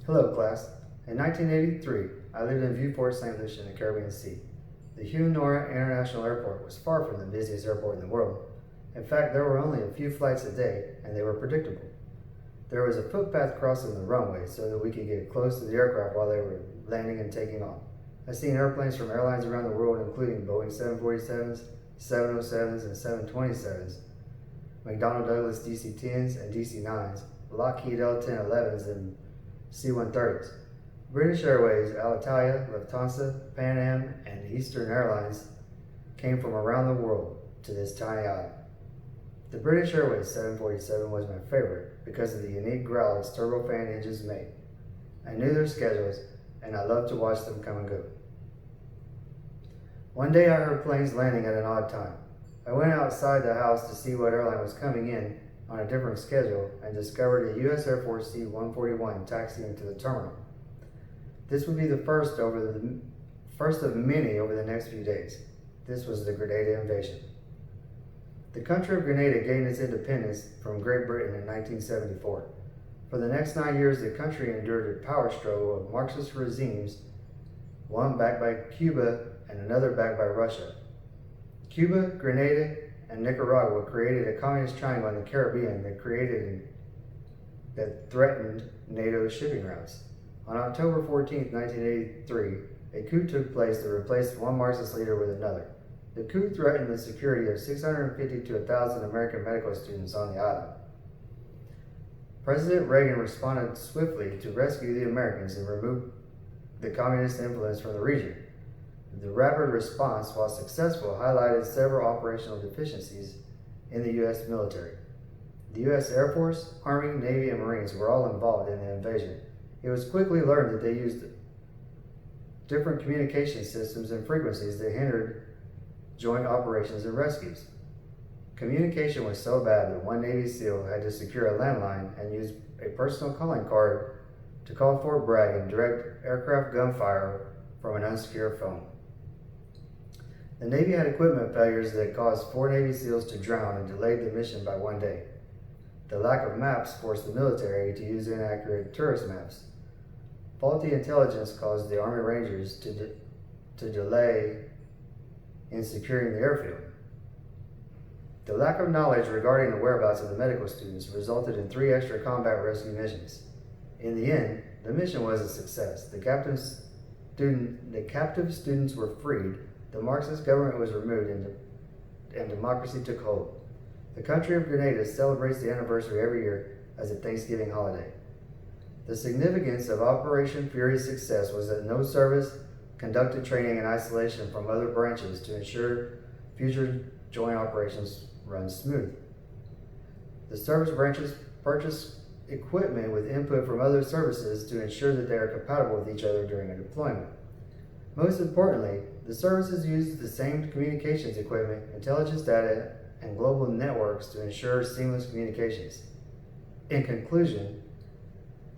Hello, class. In 1983, I lived in Viewport, St. Lucia in the Caribbean Sea. The Hugh Nora International Airport was far from the busiest airport in the world. In fact, there were only a few flights a day, and they were predictable. There was a footpath crossing the runway so that we could get close to the aircraft while they were landing and taking off. I've seen airplanes from airlines around the world, including Boeing 747s, 707s, and 727s, McDonnell Douglas DC-10s and DC-9s, Lockheed L-1011s, and C-130s. British Airways, Alitalia, Lufthansa, Pan Am, and Eastern Airlines came from around the world to this tiny island. The British Airways 747 was my favorite because of the unique growl its turbofan engines made. I knew their schedules, and I loved to watch them come and go. One day I heard planes landing at an odd time. I went outside the house to see what airline was coming in on a different schedule and discovered a U.S. Air Force C-141 taxiing to the terminal. This would be the first of many over the next few days. This was the Grenada invasion. The country of Grenada gained its independence from Great Britain in 1974. For the next 9 years, the country endured a power struggle of Marxist regimes, one backed by Cuba and another backed by Russia. Cuba, Grenada, and Nicaragua created a communist triangle in the Caribbean that threatened NATO shipping routes. On October 14, 1983, a coup took place that replaced one Marxist leader with another. The coup threatened the security of 650 to 1,000 American medical students on the island. President Reagan responded swiftly to rescue the Americans and remove the communist influence from the region. The rapid response, while successful, highlighted several operational deficiencies in the U.S. military. The U.S. Air Force, Army, Navy, and Marines were all involved in the invasion. It was quickly learned that they used different communication systems and frequencies that hindered joint operations and rescues. Communication was so bad that one Navy SEAL had to secure a landline and use a personal calling card to call Fort Bragg and direct aircraft gunfire from an unsecured phone. The Navy had equipment failures that caused 4 Navy SEALs to drown and delayed the mission by 1 day. The lack of maps forced the military to use inaccurate tourist maps. Faulty intelligence caused the Army Rangers to delay in securing the airfield. The lack of knowledge regarding the whereabouts of the medical students resulted in 3 extra combat rescue missions. In the end, the mission was a success. The captive students were freed, the Marxist government was removed, and democracy took hold. The country of Grenada celebrates the anniversary every year as a Thanksgiving holiday. The significance of Operation Fury's success was that no service conducted training in isolation from other branches to ensure future joint operations run smooth. The service branches purchased equipment with input from other services to ensure that they are compatible with each other during a deployment. Most importantly, the services used the same communications equipment, intelligence data, and global networks to ensure seamless communications. In conclusion,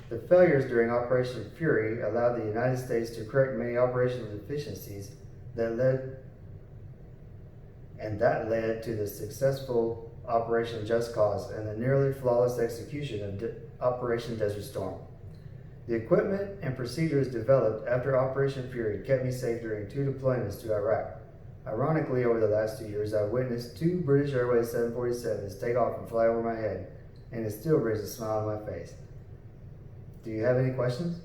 the failures during Operation Fury allowed the United States to correct many operational deficiencies that led to the successful Operation Just Cause and the nearly flawless execution of Operation Desert Storm. The equipment and procedures developed after Operation Fury kept me safe during 2 deployments to Iraq. Ironically, over the last 2 years, I've witnessed 2 British Airways 747s take off and fly over my head, and it still brings a smile on my face. Do you have any questions?